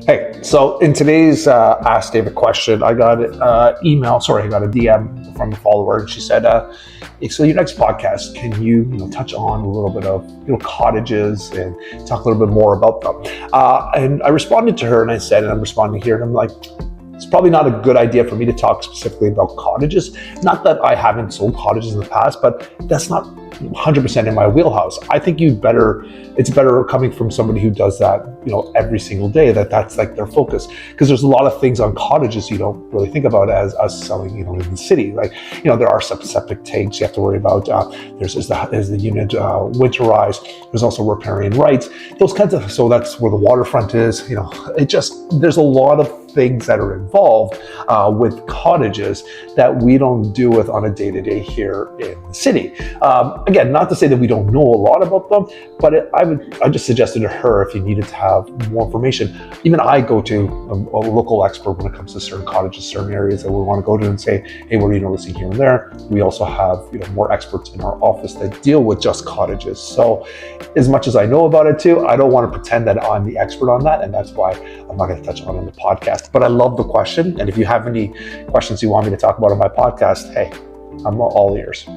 Hey, so in today's Ask David question, I got an I got a DM from a follower, and she said, hey, so your next podcast, can you touch on a little bit of cottages and talk a little bit more about them? And I responded to her, and I said, and I'm responding here, and I'm like, it's probably not a good idea for me to talk specifically about cottages. Not that I haven't sold cottages in the past, but that's not 100% in my wheelhouse. I think it's better coming from somebody who does that, every single day, that's like their focus. Because there's a lot of things on cottages you don't really think about as us selling, in the city. Like, there are some septic tanks you have to worry about. There's the unit winterized. There's also riparian rights. Those kinds of, so that's where the waterfront is. There's a lot of things that are involved with cottages that we don't deal with on a day-to-day here in the city. Again, not to say that we don't know a lot about them, but I just suggested to her, if you needed to have more information, even I go to a local expert when it comes to certain cottages, certain areas that we want to go to and say, hey, what are you noticing here and there? We also have more experts in our office that deal with just cottages. So as much as I know about it too, I don't want to pretend that I'm the expert on that, and that's why I'm not going to touch on it in the podcast. But I love the question, and if you have any questions you want me to talk about on my podcast, hey, I'm all ears.